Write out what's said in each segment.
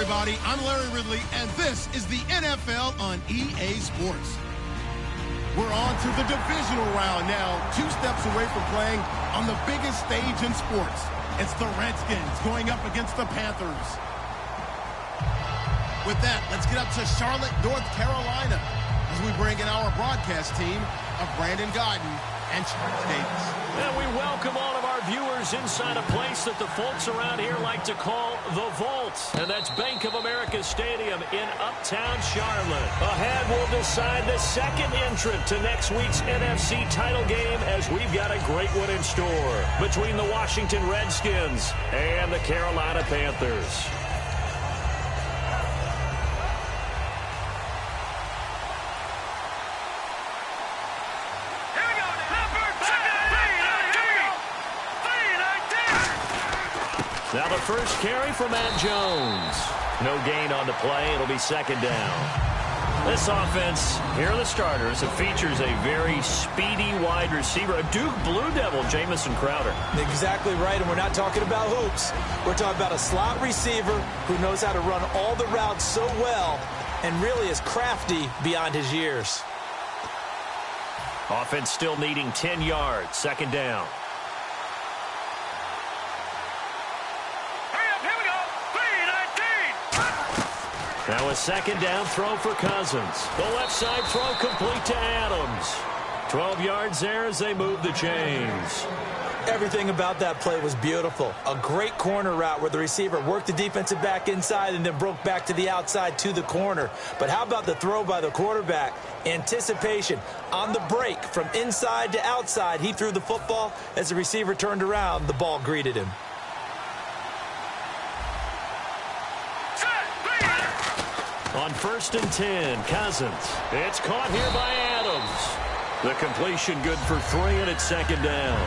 everybody. I'm Larry Ridley, and this is the NFL on EA Sports. We're on to the divisional round now, 2 steps away from playing on the biggest stage in sports. It's the Redskins going up against the Panthers. With that, let's get up to Charlotte, North Carolina, as we bring in our broadcast team of Brandon Godden and Charles Davis. And we welcome all of our viewers inside a place that the folks around here like to call the Vault. And that's Bank of America Stadium in Uptown Charlotte. Ahead, we'll decide the second entrant to next week's NFC title game, as we've got a great one in store between the Washington Redskins and the Carolina Panthers. Now the first carry for Matt Jones. No gain on the play. It'll be second down. This offense, here are the starters. It features a very speedy wide receiver, a Duke Blue Devil, Jamison Crowder. Exactly right, and we're not talking about hoops. We're talking about a slot receiver who knows how to run all the routes so well and really is crafty beyond his years. Offense still needing 10 yards. Second down. Now a second down throw for Cousins. The left side throw complete to Adams. 12 yards there as they move the chains. Everything about that play was beautiful. A great corner route where the receiver worked the defensive back inside and then broke back to the outside to the corner. But how about the throw by the quarterback? Anticipation on the break from inside to outside. He threw the football. As the receiver turned around, the ball greeted him. On 1st and 10, Cousins. It's caught here by Adams. The completion good for 3, and it's second down.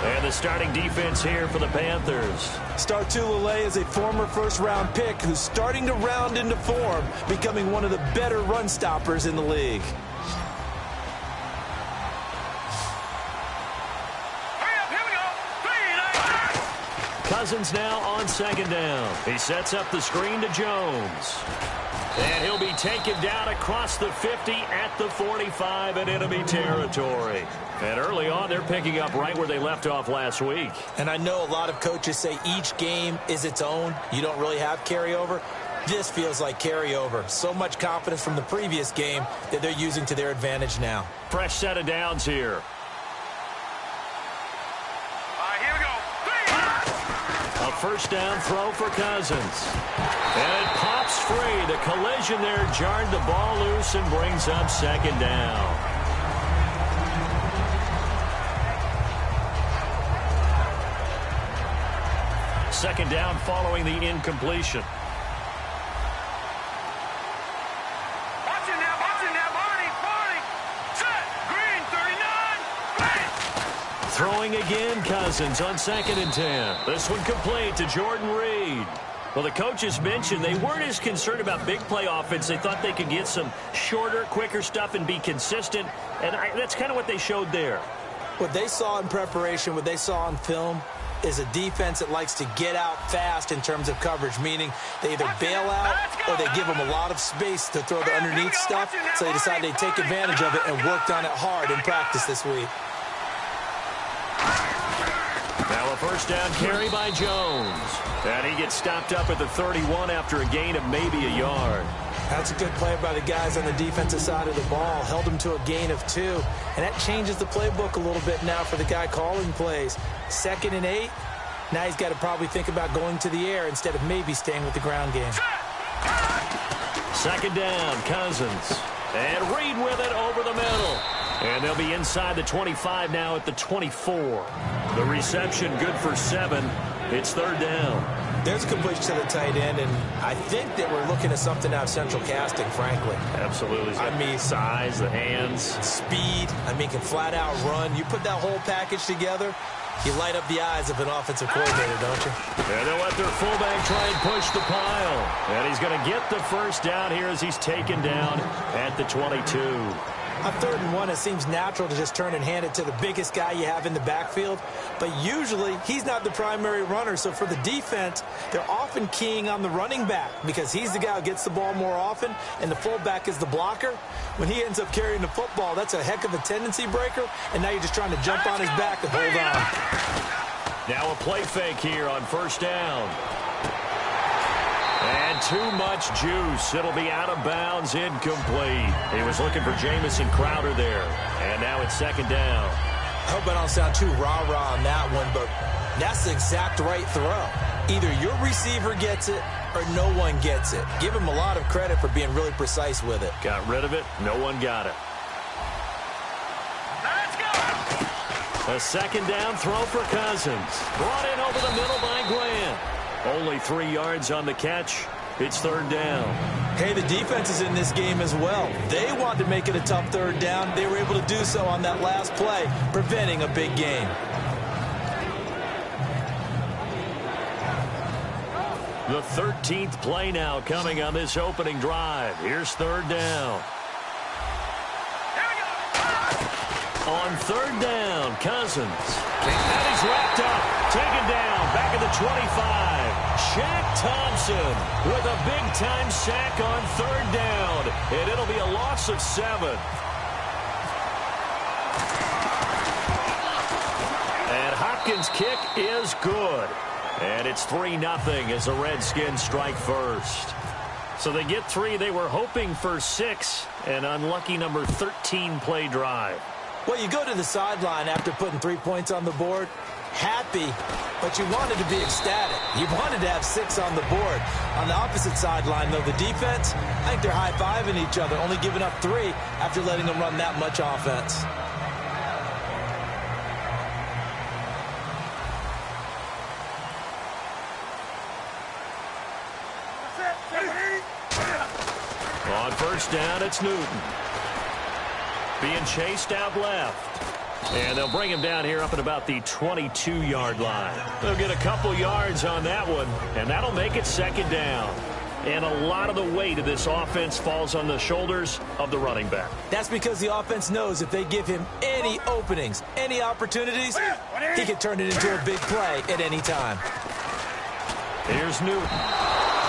And the starting defense here for the Panthers. Startulele is a former first-round pick who's starting to round into form, becoming one of the better run stoppers in the league. Cousins now on second down. He sets up the screen to Jones. And he'll be taken down across the 50 at the 45 in enemy territory. And early on, they're picking up right where they left off last week. And I know a lot of coaches say each game is its own. You don't really have carryover. This feels like carryover. So much confidence from the previous game that they're using to their advantage now. Fresh set of downs here. A first down throw for Cousins. And it pops free. The collision there jarred the ball loose and brings up second down. Second down following the incompletion. Throwing again, Cousins on 2nd and 10. This one complete to Jordan Reed. Well, the coaches mentioned they weren't as concerned about big play offense. They thought they could get some shorter, quicker stuff and be consistent. And that's kind of what they showed there. What they saw in preparation, what they saw on film, is a defense that likes to get out fast in terms of coverage, meaning they either bail out or they give them a lot of space to throw the underneath stuff. So they decided they'd take advantage of it and worked on it hard in practice this week. Now a first down carry by Jones. And he gets stopped up at the 31 after a gain of maybe a yard. That's a good play by the guys on the defensive side of the ball. Held him to a gain of 2. And that changes the playbook a little bit now for the guy calling plays. 2nd and 8. Now he's got to probably think about going to the air instead of maybe staying with the ground game. Second down, Cousins. And Reed with it over the middle. And they'll be inside the 25 now at the 24. The reception good for 7. It's third down. There's a completion to the tight end, and I think that we're looking at something out of central casting, frankly. Absolutely. I mean, size, the hands. Speed. I mean, can flat out run. You put that whole package together, you light up the eyes of an offensive coordinator, don't you? And they'll let their fullback try and push the pile. And he's going to get the first down here as he's taken down at the 22. On 3rd and 1, it seems natural to just turn and hand it to the biggest guy you have in the backfield. But usually, he's not the primary runner. So for the defense, they're often keying on the running back because he's the guy who gets the ball more often, and the fullback is the blocker. When he ends up carrying the football, that's a heck of a tendency breaker, and now you're just trying to jump on his back and hold on. Now a play fake here on 1st down. And too much juice. It'll be out of bounds, incomplete. He was looking for Jamison Crowder there. And now it's 2nd down. I hope I don't sound too rah-rah on that one, but that's the exact right throw. Either your receiver gets it or no one gets it. Give him a lot of credit for being really precise with it. Got rid of it. No one got it. Let's go! A 2nd down throw for Cousins. Brought in over the middle by Grant. Only 3 yards on the catch. It's 3rd down. Hey, the defense is in this game as well. They wanted to make it a tough 3rd down. They were able to do so on that last play, preventing a big gain. The 13th play now coming on this opening drive. Here's 3rd down. On 3rd down, Cousins. And he's wrapped up. Taken down. Back at the 25. Shaq Thompson with a big-time sack on 3rd down. And it'll be a loss of 7. And Hopkins' kick is good. And it's 3-0 as the Redskins strike first. So they get 3. They were hoping for 6. An unlucky number 13 play drive. Well, you go to the sideline after putting 3 points on the board, happy, but you wanted to be ecstatic. You wanted to have 6 on the board. On the opposite sideline, though, the defense, I think they're high-fiving each other, only giving up 3 after letting them run that much offense. On 1st down, it's Newton. Being chased out left. And they'll bring him down here up at about the 22-yard line. They'll get a couple yards on that one, and that'll make it 2nd down. And a lot of the weight of this offense falls on the shoulders of the running back. That's because the offense knows if they give him any openings, any opportunities, he can turn it into a big play at any time. Here's Newton.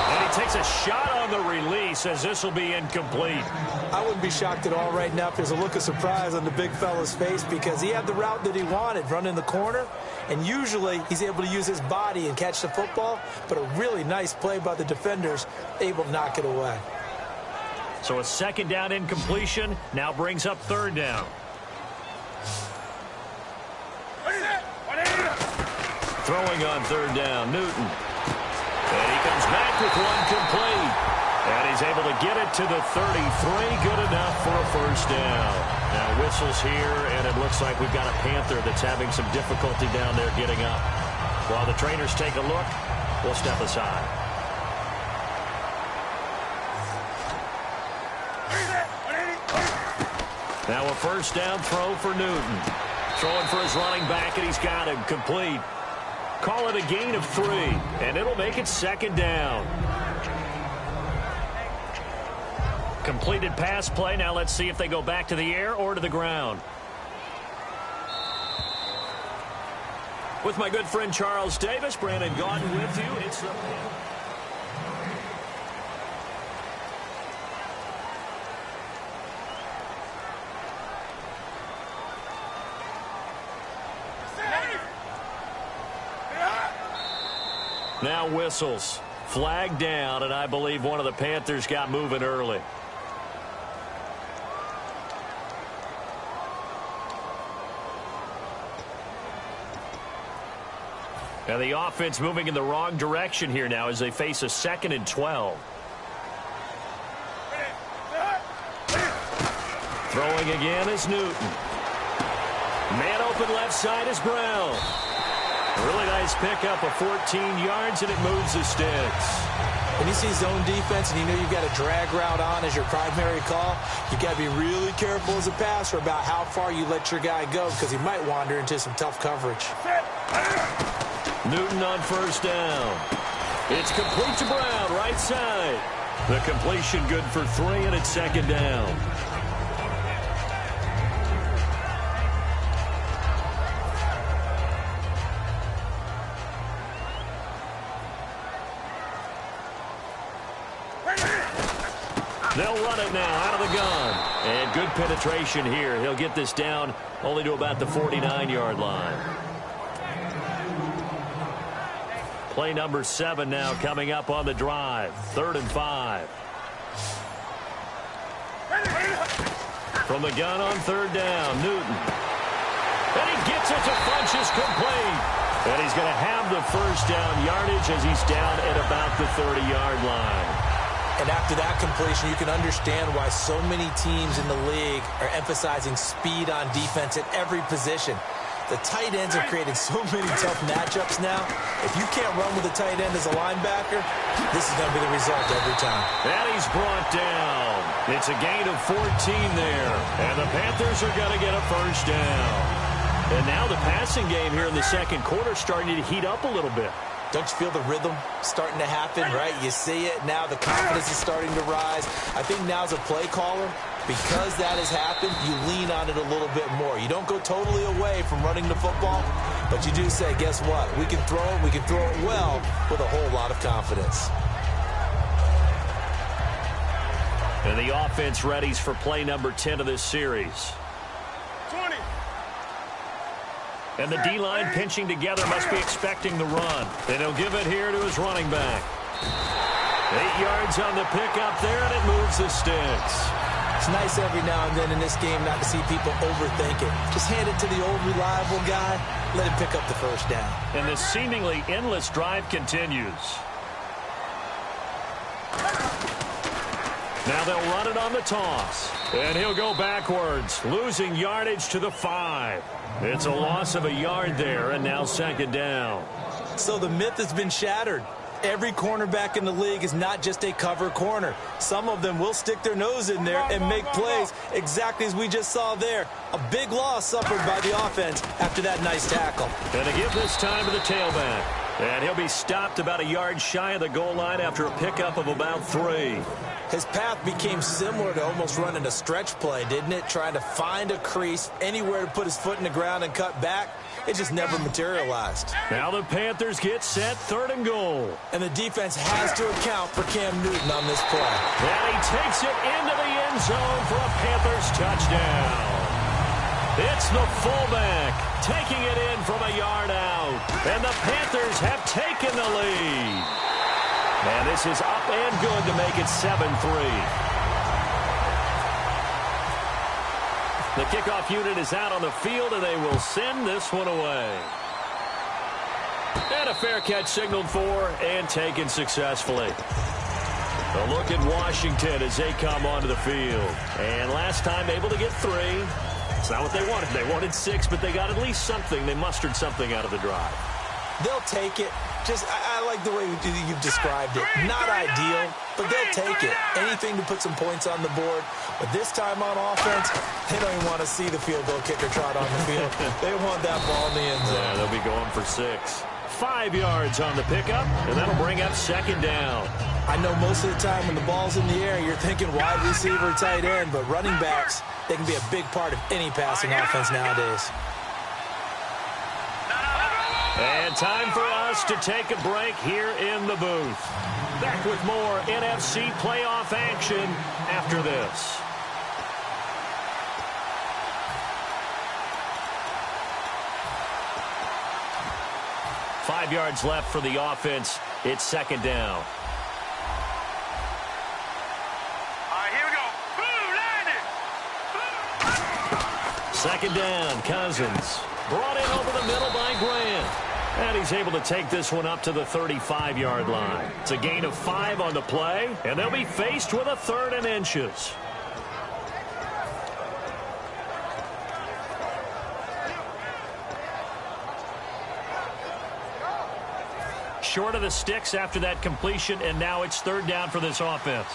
And he takes a shot on the release as this will be incomplete. I wouldn't be shocked at all right now if there's a look of surprise on the big fella's face because he had the route that he wanted, running the corner, and usually he's able to use his body and catch the football, but a really nice play by the defenders, able to knock it away. So a 2nd down incompletion now brings up 3rd down. Throwing on 3rd down, Newton. And he comes back with one complete. And he's able to get it to the 33. Good enough for a 1st down. Now whistles here, and it looks like we've got a Panther that's having some difficulty down there getting up. While the trainers take a look, we'll step aside. Now a 1st down throw for Newton. Throwing for his running back, and he's got him complete. Call it a gain of 3, and it'll make it 2nd down. Completed pass play. Now let's see if they go back to the air or to the ground. With my good friend Charles Davis, Brandon Gaudin with you. It's the... Now whistles. Flag down, and I believe one of the Panthers got moving early. And the offense moving in the wrong direction here now as they face a 2nd and 12. Throwing again is Newton. Man open left side is Brown. Really nice pickup of 14 yards, and it moves the sticks. When you see zone defense and you know you've got a drag route on as your primary call, you've got to be really careful as a passer about how far you let your guy go because he might wander into some tough coverage. Newton on 1st down. It's complete to Brown, right side. The completion good for 3, and it's 2nd down. They'll run it now out of the gun. And good penetration here. He'll get this down only to about the 49-yard line. Play number 7 now coming up on the drive. 3rd and 5. From the gun on 3rd down, Newton. And he gets it to Funchess complete. And he's going to have the first down yardage as he's down at about the 30-yard line. And after that completion, you can understand why so many teams in the league are emphasizing speed on defense at every position. The tight ends have created so many tough matchups now. If you can't run with a tight end as a linebacker, this is going to be the result every time. And he's brought down. It's a gain of 14 there. And the Panthers are going to get a first down. And now the passing game here in the second quarter starting to heat up a little bit. Don't you feel the rhythm starting to happen, right? You see it now. The confidence is starting to rise. I think now as a play caller, because that has happened, you lean on it a little bit more. You don't go totally away from running the football, but you do say, guess what? We can throw it. We can throw it well with a whole lot of confidence. And the offense readies for play number 10 of this series. 20. And the D-line pinching together must be expecting the run. And he'll give it here to his running back. 8 yards on the pickup there, and it moves the sticks. It's nice every now and then in this game not to see people overthink it. Just hand it to the old reliable guy, let him pick up the first down. And this seemingly endless drive continues. Now they'll run it on the toss. And he'll go backwards, losing yardage to the 5. It's a loss of a yard there, and now 2nd down. So the myth has been shattered. Every cornerback in the league is not just a cover corner. Some of them will stick their nose in there and make plays exactly as we just saw there. A big loss suffered by the offense after that nice tackle. And to give this time to the tailback. And he'll be stopped about a yard shy of the goal line after a pickup of about 3. His path became similar to almost running a stretch play, didn't it? Trying to find a crease, anywhere to put his foot in the ground and cut back. It just never materialized. Now the Panthers get set, 3rd and goal. And the defense has to account for Cam Newton on this play. And he takes it into the end zone for a Panthers touchdown. It's the fullback taking it in from a yard out. And the Panthers have taken the lead. And this is up and good to make it 7-3. The kickoff unit is out on the field, and they will send this one away. And a fair catch signaled for and taken successfully. A look at Washington as they come onto the field. And last time able to get 3. It's not what they wanted. They wanted 6, but they got at least something. They mustered something out of the drive. They'll take it. I like the way you've described it. Not ideal, but they'll take it. Anything to put some points on the board. But this time on offense, they don't even want to see the field goal kicker trot on the field. They want that ball in the end zone. Yeah, they'll be going for 6. 5 yards on the pickup, and that'll bring up 2nd down. I know most of the time when the ball's in the air, you're thinking wide receiver, tight end, but running backs, they can be a big part of any passing offense nowadays. And time for us to take a break here in the booth. Back with more NFC playoff action after this. Five yards left for the offense. It's 2nd down. All right, here we go. Boom, 2nd down, Cousins. Brought in over the middle by Grant. And he's able to take this one up to the 35-yard line. It's a gain of 5 on the play, and they'll be faced with a 3rd and inches. Short of the sticks after that completion, and now it's 3rd down for this offense.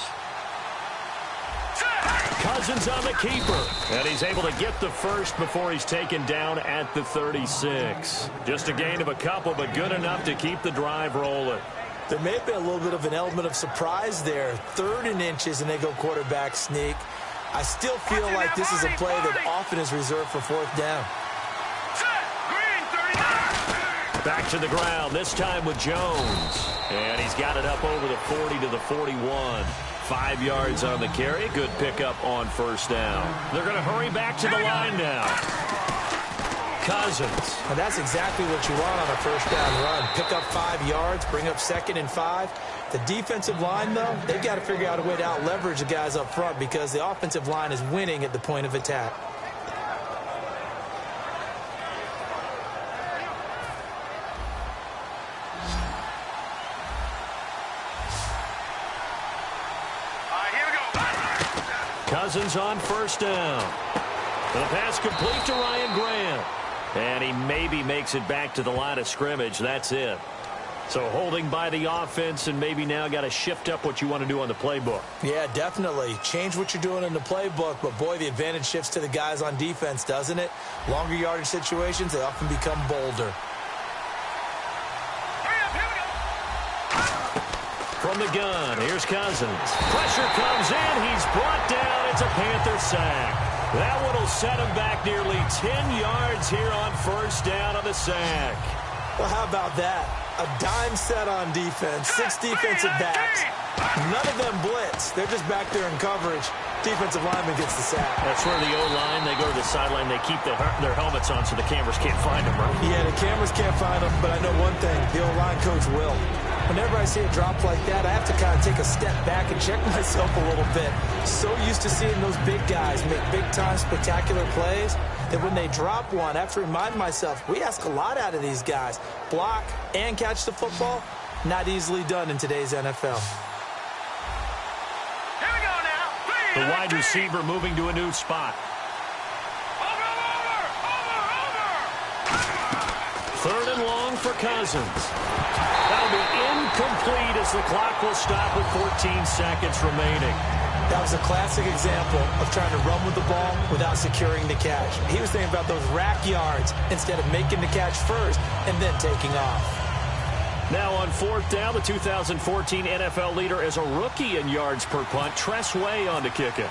Cousins on the keeper, and he's able to get the first before he's taken down at the 36. Just a gain of a couple, but good enough to keep the drive rolling. There may have been a little bit of an element of surprise there. 3rd and inches, and they go quarterback sneak. I still feel like this is a play that often is reserved for 4th down. Back to the ground, this time with Jones. And he's got it up over the 40 to the 41. 5 yards on the carry. Good pickup on first down. They're going to hurry back to the line now. Cousins. And that's exactly what you want on a first down run. Pick up 5 yards, bring up 2nd and 5. The defensive line, though, they've got to figure out a way to out-leverage the guys up front because the offensive line is winning at the point of attack. Cousins on first down. The pass complete to Ryan Grant. And he maybe makes it back to the line of scrimmage. That's it. So holding by the offense, and maybe now got to shift up what you want to do on the playbook. Yeah, definitely. Change what you're doing in the playbook, but boy, the advantage shifts to the guys on defense, doesn't it? Longer yardage situations, they often become bolder. From the gun, here's Cousins. Pressure comes in. He's brought down. It's a Panther sack. That one will set him back nearly 10 yards here on first down on the sack. Well, how about that? A dime set on defense, 6 defensive backs. None of them blitz. They're just back there in coverage. Defensive lineman gets the sack. That's where the O-line, they go to the sideline, they keep their helmets on so the cameras can't find them, right? Yeah, the cameras can't find them, but I know one thing. The O-line coach will. Whenever I see a drop like that, I have to kind of take a step back and check myself a little bit. So used to seeing those big guys make big-time spectacular plays that when they drop one, I have to remind myself, we ask a lot out of these guys. Block and catch the football, not easily done in today's NFL. Here we go now. The wide receiver moving to a new spot. Third and long for Cousins. That'll be incomplete as the clock will stop with 14 seconds remaining. That was a classic example of trying to run with the ball without securing the catch. He was thinking about those rack yards instead of making the catch first and then taking off. Now on fourth down, the 2014 NFL leader as a rookie in yards per punt, Tress Way on to kick it.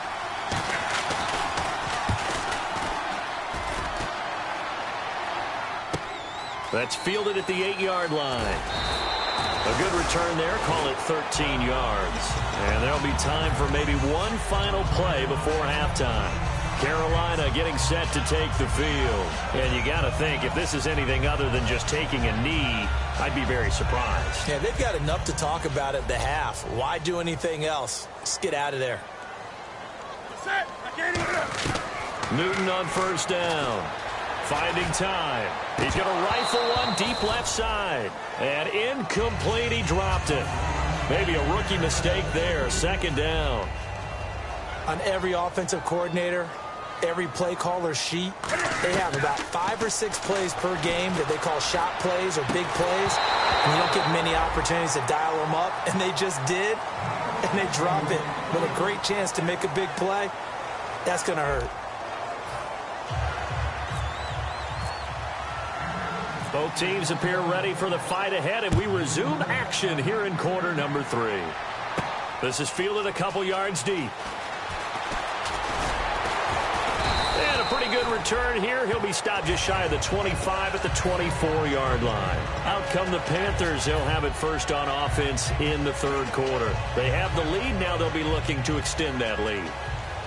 That's fielded at the 8-yard line. A good return there, call it 13 yards. And there'll be time for maybe one final play before halftime. Carolina getting set to take the field. And you got to think, if this is anything other than just taking a knee, I'd be very surprised. Yeah, they've got enough to talk about at the half. Why do anything else? Just get out of there. Newton on first down. Finding time. He's going to rifle one deep left side. And incomplete, he dropped it. Maybe a rookie mistake there. Second down. On every offensive coordinator, every play caller sheet, they have about 5 or 6 plays per game that they call shot plays or big plays. And you don't get many opportunities to dial them up. And they just did. And they drop it with a great chance to make a big play. That's going to hurt. Both teams appear ready for the fight ahead, and we resume action here in quarter number 3. This is fielded a couple yards deep. And a pretty good return here. He'll be stopped just shy of the 25 at the 24-yard line. Out come the Panthers. They'll have it first on offense in the third quarter. They have the lead. Now they'll be looking to extend that lead.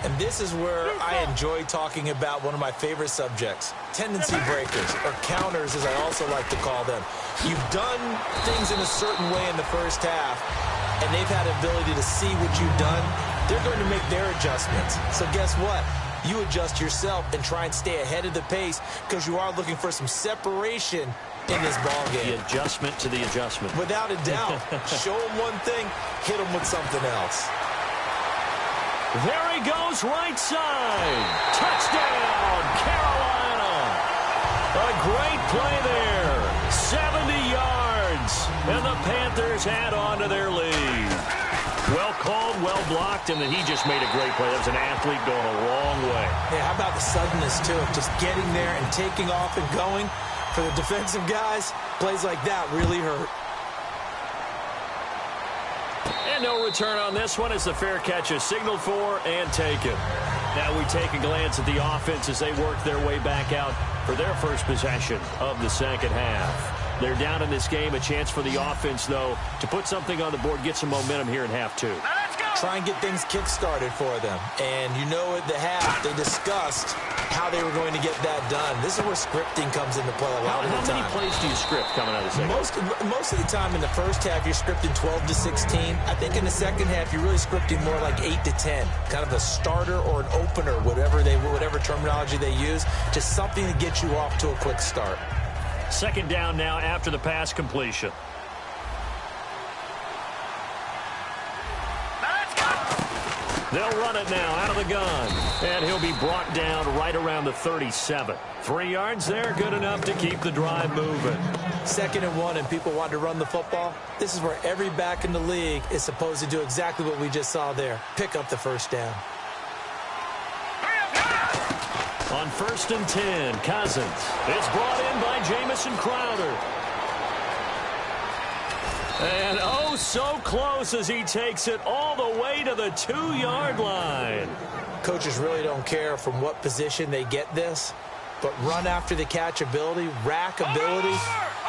And this is where I enjoy talking about one of my favorite subjects, tendency breakers, or counters as I also like to call them. You've done things in a certain way in the first half, and they've had the ability to see what you've done. They're going to make their adjustments. So guess what? You adjust yourself and try and stay ahead of the pace because you are looking for some separation in this ball game. The adjustment to the adjustment. Without a doubt. Show them one thing, hit them with something else. There he goes, right side. Touchdown, Carolina. A great play there. 70 yards. And the Panthers add on to their lead. Well called, well blocked, and then he just made a great play. That was an athlete going a long way. Yeah, how about the suddenness to it? Just getting there and taking off and going. For the defensive guys, plays like that really hurt. And no return on this one as the fair catch is signaled for and taken. Now we take a glance at the offense as they work their way back out for their first possession of the second half. They're down in this game. A chance for the offense, though, to put something on the board, get some momentum here in half 2. Now let's go! try and get things kick-started for them. And you know at the half, they discussed how they were going to get that done. This is where scripting comes into play a lot of the time. How many plays do you script coming out of the second? Most of the time in the first half, you're scripting 12 to 16. I think in the second half, you're really scripting more like 8 to 10. Kind of a starter or an opener, whatever terminology they use. Just something to get you off to a quick start. Second down now after the pass completion. They'll run it now out of the gun. And he'll be brought down right around the 37. 3 yards there, good enough to keep the drive moving. 2nd and 1, and people want to run the football. This is where every back in the league is supposed to do exactly what we just saw there. Pick up the first down. On 1st and 10, Cousins. It's brought in by Jamison Crowder. And oh, so close as he takes it all the way to the 2-yard line. Coaches really don't care from what position they get this, but run after the catch ability, rack ability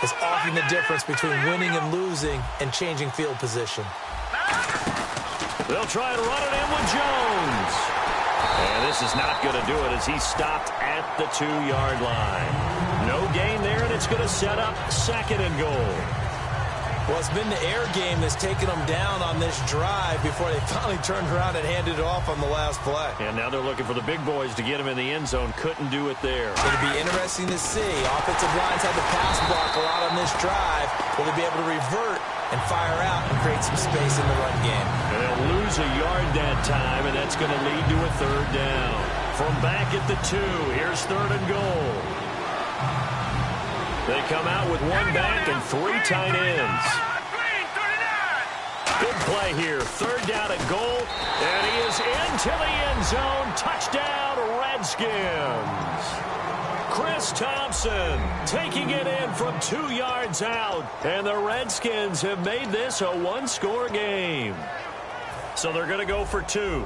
is often the difference between winning and losing and changing field position. They'll try and run it in with Jones. And this is not going to do it as he stopped at the 2-yard line. No gain there, and it's going to set up 2nd and goal. Well, it's been the air game that's taken them down on this drive before they finally turned around and handed it off on the last play. And now they're looking for the big boys to get him in the end zone. Couldn't do it there. It'll be interesting to see. Offensive lines had the pass block a lot on this drive. Will they be able to revert and fire out and create some space in the run game? And they'll lose a yard that time, and that's going to lead to a 3rd down. From back at the 2, here's 3rd and goal. They come out with 1 back and 3 tight ends. Good play here. 3rd down at goal. And he is into the end zone. Touchdown, Redskins. Chris Thompson taking it in from 2 yards out. And the Redskins have made this a 1-score game. So they're going to go for 2.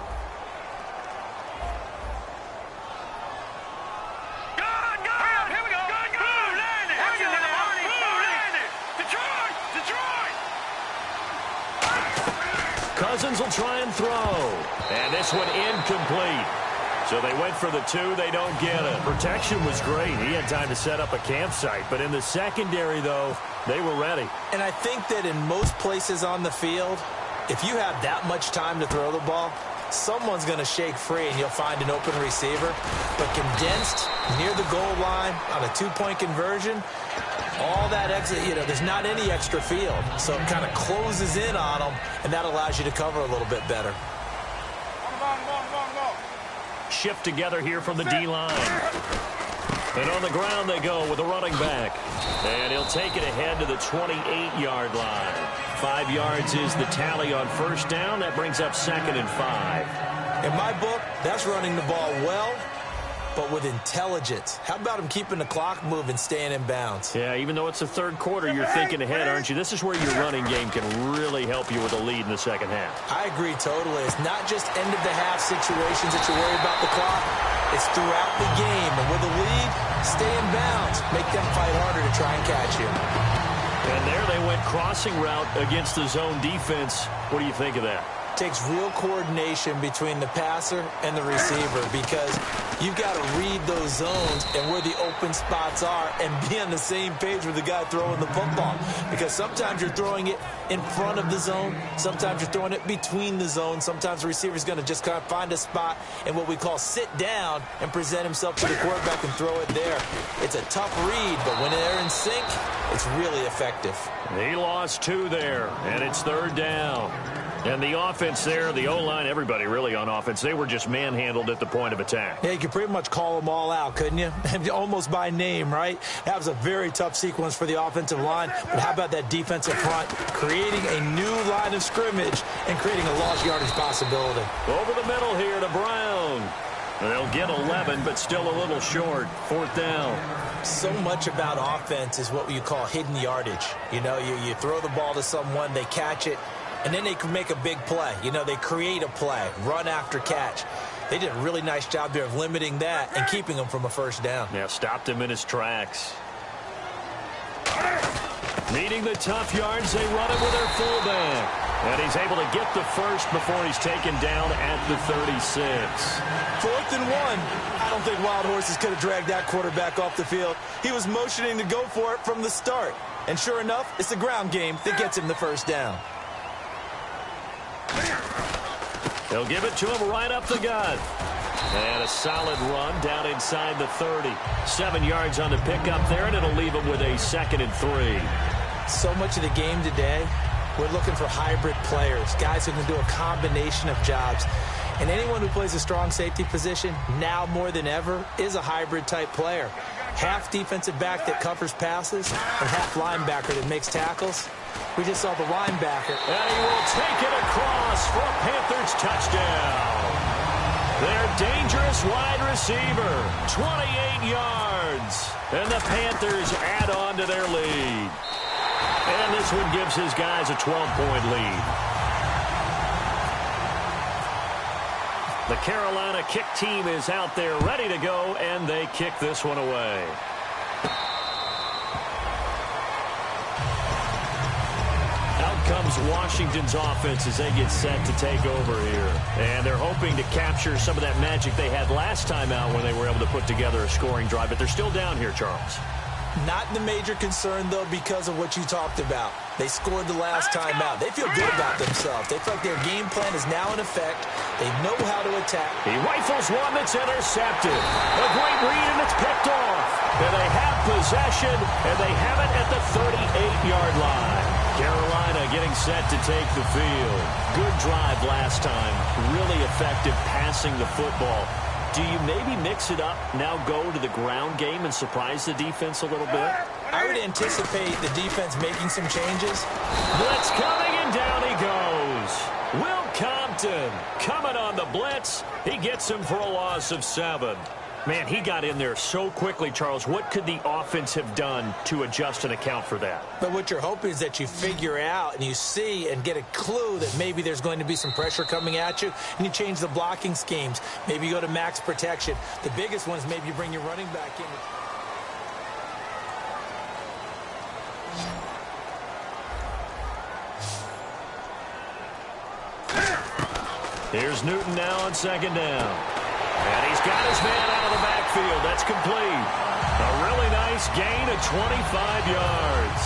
Cousins will try and throw. And this one incomplete. So they went for the 2. They don't get it. Protection was great. He had time to set up a campsite. But in the secondary, though, they were ready. And I think that in most places on the field, if you have that much time to throw the ball, someone's going to shake free and you'll find an open receiver. But condensed near the goal line on a 2-point conversion, all that exit, there's not any extra field. So it kind of closes in on them, and that allows you to cover a little bit better. Shift together here from the D-line. And on the ground they go with a running back. And he'll take it ahead to the 28-yard line. 5 yards is the tally on 1st down. That brings up 2nd and 5. In my book, that's running the ball well, but with intelligence. How about him keeping the clock moving, staying in bounds? Yeah, even though it's the 3rd quarter, you're thinking ahead, aren't you? This is where your running game can really help you with a lead in the 2nd half. I agree totally. It's not just end-of-the-half situations that you worry about the clock. It's throughout the game. And with a lead, stay in bounds. Make them fight harder to try and catch you. And there they went crossing route against the zone defense. What do you think of that? Takes real coordination between the passer and the receiver because you've got to read those zones and where the open spots are and be on the same page with the guy throwing the football. Because sometimes you're throwing it in front of the zone. Sometimes you're throwing it between the zones. Sometimes the receiver's going to just kind of find a spot and what we call sit down and present himself to the quarterback and throw it there. It's a tough read, but when they're in sync, it's really effective. He lost 2 there, and it's 3rd down. And the offense there, the O-line, everybody really on offense, they were just manhandled at the point of attack. Yeah, you could pretty much call them all out, couldn't you? Almost by name, right? That was a very tough sequence for the offensive line. But how about that defensive front creating a new line of scrimmage and creating a lost yardage possibility? Over the middle here to Brown. They'll get 11, but still a little short. 4th down. So much about offense is what you call hidden yardage. You throw the ball to someone, they catch it, and then they can make a big play. They create a play, run after catch. They did a really nice job there of limiting that and keeping him from a 1st down. Yeah, stopped him in his tracks. Needing the tough yards, they run it with their fullback. And he's able to get the first before he's taken down at the 36. 4th and 1. I don't think Wild Horses could have dragged that quarterback off the field. He was motioning to go for it from the start. And sure enough, it's the ground game that gets him the first down. They'll give it to him right up the gut. And a solid run down inside the 30. 7 yards on the pickup there, and it'll leave him with a 2nd and 3. So much of the game today, we're looking for hybrid players, guys who can do a combination of jobs. And anyone who plays a strong safety position, now more than ever, is a hybrid-type player. Half defensive back that covers passes and half linebacker that makes tackles. We just saw the linebacker. And he will take it across for a Panthers touchdown. Their dangerous wide receiver, 28 yards. And the Panthers add on to their lead. And this one gives his guys a 12-point lead. The Carolina kick team is out there ready to go, and they kick this one away. Out comes Washington's offense as they get set to take over here. And they're hoping to capture some of that magic they had last time out when they were able to put together a scoring drive. But they're still down here, Charles. Not the major concern, though, because of what you talked about. They scored the last time out. They feel good about themselves. They feel like their game plan is now in effect. They know how to attack. He rifles one that's intercepted. A great read, and it's picked off. And they have possession, and they have it at the 38-yard line. Carolina getting set to take the field. Good drive last time. Really effective passing the football. Do you maybe mix it up, now go to the ground game and surprise the defense a little bit? I would anticipate the defense making some changes. Blitz coming, and down he goes. Will Compton coming on the blitz. He gets him for a loss of 7. Man, he got in there so quickly, Charles. What could the offense have done to adjust and account for that? But what you're hoping is that you figure out and you see and get a clue that maybe there's going to be some pressure coming at you, and you change the blocking schemes. Maybe you go to max protection. The biggest one is maybe you bring your running back in. Here's Newton now on 2nd down. And he's got his man out of the backfield. That's complete. A really nice gain of 25 yards.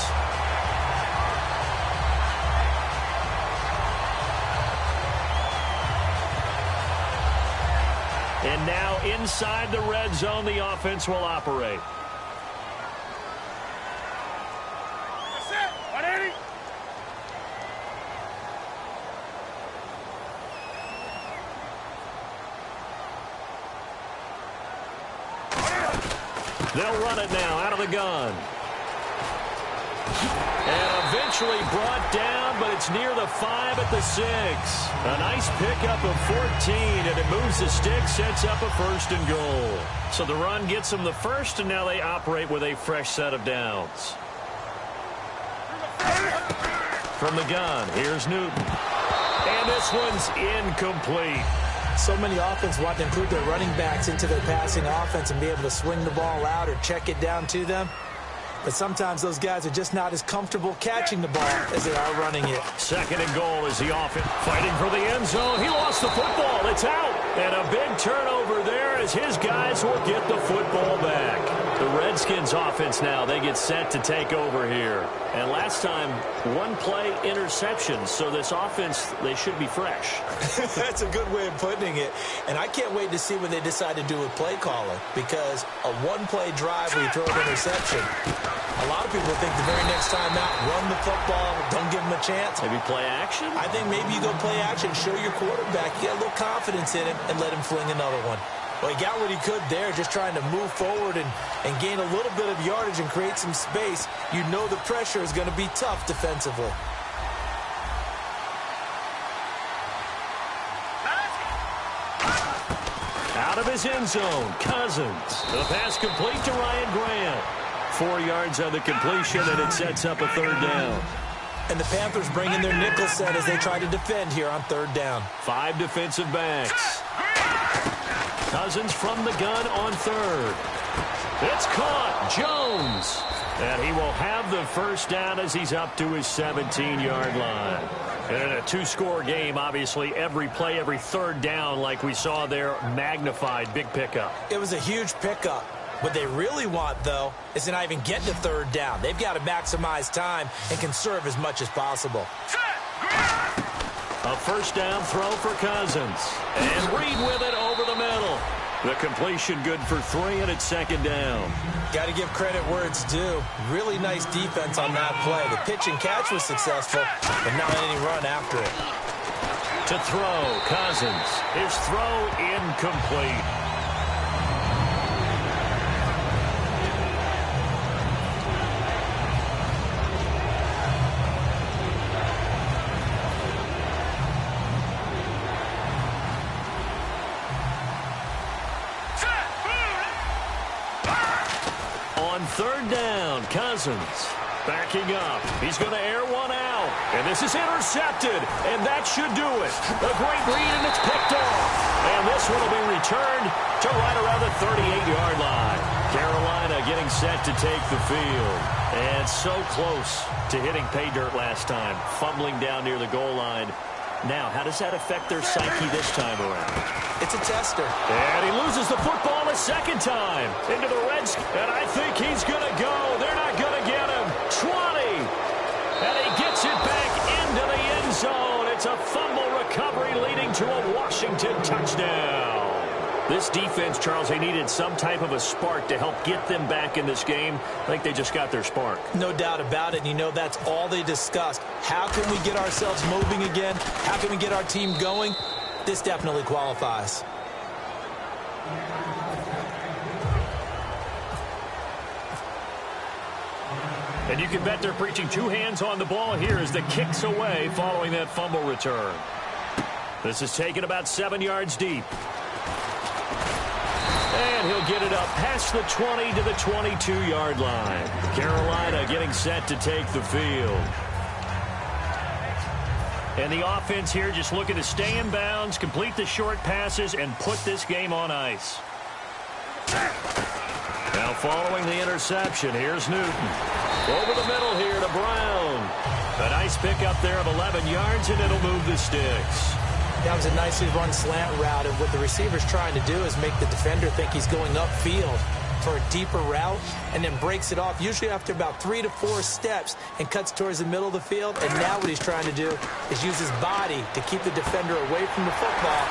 And now inside the red zone, the offense will operate. That's it. 180. They'll run it now out of the gun. And eventually brought down, but it's near the 5 at the 6. A nice pickup of 14, and it moves the stick, sets up a 1st and goal. So the run gets them the first, and now they operate with a fresh set of downs. From the gun, here's Newton. And this one's incomplete. So many offenses want to include their running backs into their passing offense and be able to swing the ball out or check it down to them. But sometimes those guys are just not as comfortable catching the ball as they are running it. 2nd and goal as the offense fighting for the end zone. He lost the football. It's out. And a big turnover there as his guys will get the football back. The Redskins offense now, they get set to take over here. And last time, 1-play interception. So this offense, they should be fresh. That's a good way of putting it. And I can't wait to see what they decide to do with play calling. Because a 1-play drive where you throw an interception, a lot of people think the very next time out, run the football, don't give him a chance. Maybe play action? I think maybe you go play action, show your quarterback, you get a little confidence in him, and let him fling another one. Well, he got what he could there, just trying to move forward and gain a little bit of yardage and create some space. You know the pressure is going to be tough defensively. Out of his end zone, Cousins. The pass complete to Ryan Grant. 4 yards on the completion, and it sets up a 3rd down. And the Panthers bring in their nickel set as they try to defend here on 3rd down. 5 defensive backs. Cousins from the gun on 3rd. It's caught. Jones. And he will have the first down as he's up to his 17-yard line. And in a two-score game, obviously, every play, every third down, like we saw there, magnified. Big pickup. It was a huge pickup. What they really want, though, is to not even get to third down. They've got to maximize time and conserve as much as possible. A first down throw for Cousins. And Reed with it over the middle. The completion good for 3, and it's second down. Got to give credit where it's due. Really nice defense on that play. The pitch and catch was successful, but not any run after it. To throw, Cousins. His throw incomplete. Third down, Cousins backing up. He's going to air one out. And this is intercepted. And that should do it. A great read, and it's picked off. And this one will be returned to right around the 38-yard line. Carolina getting set to take the field. And so close to hitting pay dirt last time. Fumbling down near the goal line. Now, how does that affect their psyche this time around? It's a tester. And he loses the football a second time into the Reds. And I think he's going to go. They're not going to get him. 20. And he gets it back into the end zone. It's a fumble recovery leading to a Washington touchdown. This defense, Charles, they needed some type of a spark to help get them back in this game. I think they just got their spark. No doubt about it. And you know that's all they discussed. How can we get ourselves moving again? How can we get our team going? This definitely qualifies. And you can bet they're preaching 2 hands on the ball here as the kick's away following that fumble return. This is taken about 7 yards deep. And he'll get it up past the 20 to the 22-yard line. Carolina getting set to take the field. And the offense here just looking to stay in bounds, complete the short passes, and put this game on ice. Now following the interception, here's Newton. Over the middle here to Brown. A nice pickup there of 11 yards, and it'll move the sticks. That was a nicely run slant route, and what the receiver's trying to do is make the defender think he's going upfield for a deeper route, and then breaks it off, usually after about 3 to 4 steps, and cuts towards the middle of the field. And now what he's trying to do is use his body to keep the defender away from the football.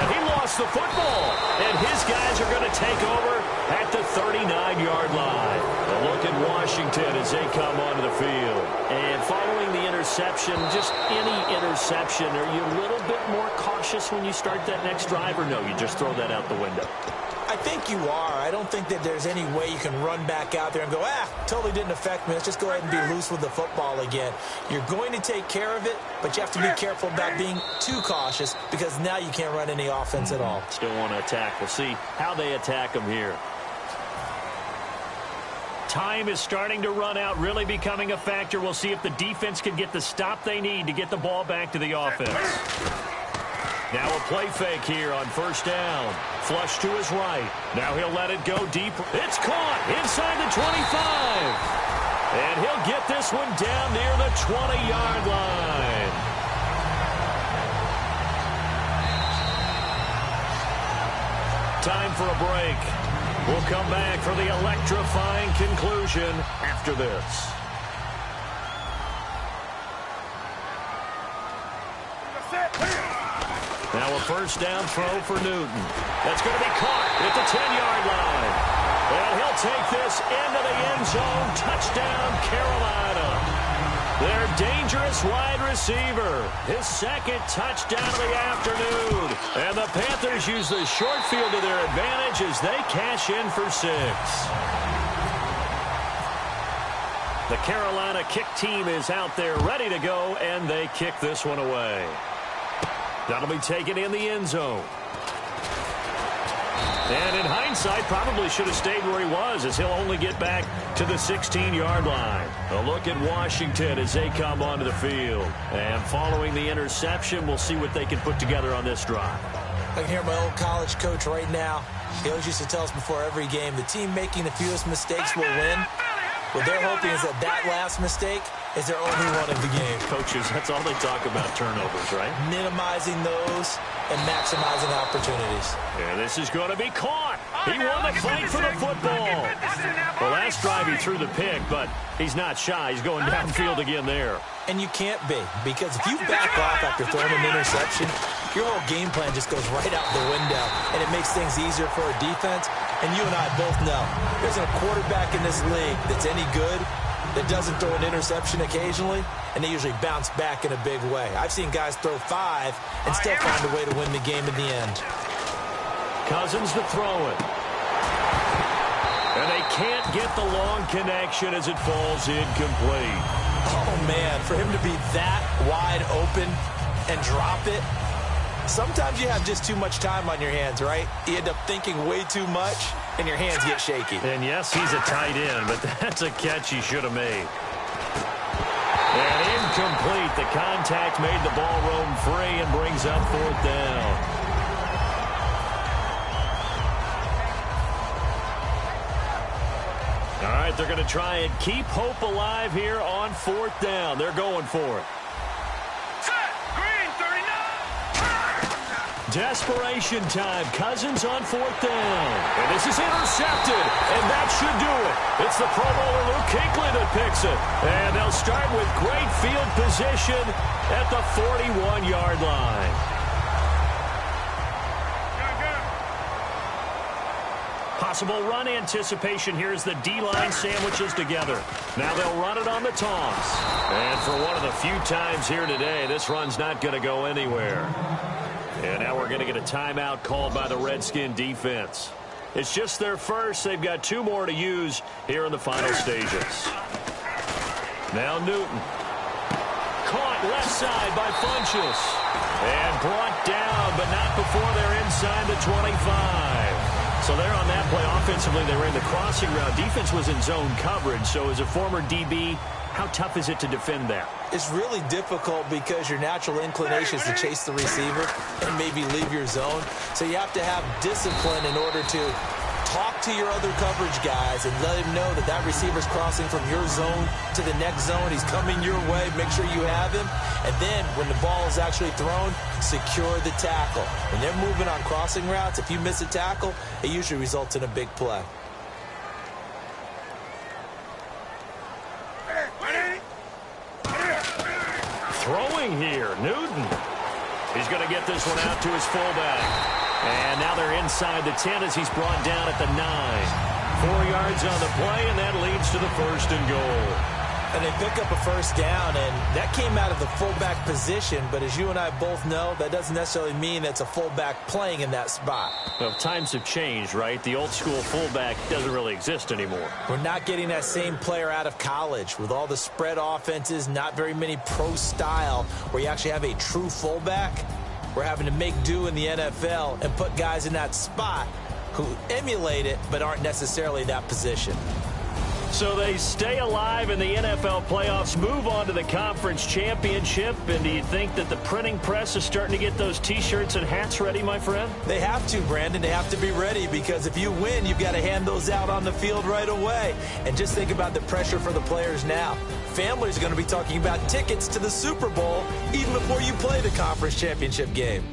And he lost the football, and his guys are going to take over at the 39-yard line. A look at Washington as they come onto the field. And following the interception, just any interception, are you a little bit more cautious when you start that next drive, or no, you just throw that out the window? I think you are. I don't think that there's any way you can run back out there and go, totally didn't affect me. Let's just go ahead and be loose with the football again. You're going to take care of it, but you have to be careful about being too cautious because now you can't run any offense at all. Still want to attack. We'll see how they attack them here. Time is starting to run out, really becoming a factor. We'll see if the defense can get the stop they need to get the ball back to the offense. Now a play fake here on first down. Flush to his right. Now he'll let it go deep. It's caught inside the 25. And he'll get this one down near the 20-yard line. Time for a break. We'll come back for the electrifying conclusion after this. Now a first down throw for Newton. That's going to be caught at the 10-yard line. And he'll take this into the end zone. Touchdown, Carolina. Their dangerous wide receiver. His second touchdown of the afternoon. And the Panthers use the short field to their advantage as they cash in for 6. The Carolina kick team is out there ready to go, and they kick this one away. That'll be taken in the end zone. And in hindsight, probably should have stayed where he was, as he'll only get back to the 16-yard line. A look at Washington as they come onto the field. And following the interception, we'll see what they can put together on this drive. I can hear my old college coach right now. He always used to tell us before every game, the team making the fewest mistakes will win. What they're hoping is that that last mistake is their only one of the game. Coaches, that's all they talk about, turnovers, right? Minimizing those and maximizing opportunities. And this is going to be caught. He won the fight for the football. Well, last drive he threw the pick, but he's not shy. He's going downfield again there. And you can't be, because if you back off after throwing an interception, your whole game plan just goes right out the window, and it makes things easier for a defense. And you and I both know there's a quarterback in this league that's any good that doesn't throw an interception occasionally, and they usually bounce back in a big way. I've seen guys throw 5 and still find a way to win the game in the end. Cousins to throw it. And they can't get the long connection as it falls incomplete. Oh, man, for him to be that wide open and drop it, sometimes you have just too much time on your hands, right? You end up thinking way too much, and your hands get shaky. And yes, he's a tight end, but that's a catch he should have made. And incomplete. The contact made the ball roam free and brings up 4th down. All right, they're going to try and keep hope alive here on 4th down. They're going for it. Desperation time. Cousins on 4th down. And this is intercepted. And that should do it. It's the Pro Bowler Luke Kuechly that picks it. And they'll start with great field position at the 41-yard line. Possible run anticipation here as the D-line sandwiches together. Now they'll run it on the toss. And for one of the few times here today, this run's not going to go anywhere. And now we're going to get a timeout called by the Redskin defense. It's just their first. They've got 2 more to use here in the final stages. Now Newton. Caught left side by Funchess. And brought down, but not before they're inside the 25. So there on that play, offensively, they ran the crossing route. Defense was in zone coverage. So as a former DB, how tough is it to defend that? It's really difficult because your natural inclination is to chase the receiver and maybe leave your zone. So you have to have discipline in order to talk to your other coverage guys and let him know that that receiver's crossing from your zone to the next zone. He's coming your way. Make sure you have him. And then when the ball is actually thrown, secure the tackle. When they're moving on crossing routes, if you miss a tackle, it usually results in a big play. Throwing here, Newton. He's going to get this one out to his fullback. And now they're inside the 10 as he's brought down at the 9. 4 yards on the play, and that leads to the 1st and goal. And they pick up a 1st down, and that came out of the fullback position. But as you and I both know, that doesn't necessarily mean it's a fullback playing in that spot. Well, times have changed, right? The old school fullback doesn't really exist anymore. We're not getting that same player out of college with all the spread offenses, not very many pro style where you actually have a true fullback. We're having to make do in the NFL and put guys in that spot who emulate it but aren't necessarily that position. So they stay alive in the NFL playoffs, move on to the conference championship. And do you think that the printing press is starting to get those T-shirts and hats ready, my friend? They have to, Brandon. They have to be ready because if you win, you've got to hand those out on the field right away. And just think about the pressure for the players now. Families are going to be talking about tickets to the Super Bowl even before you play the conference championship game.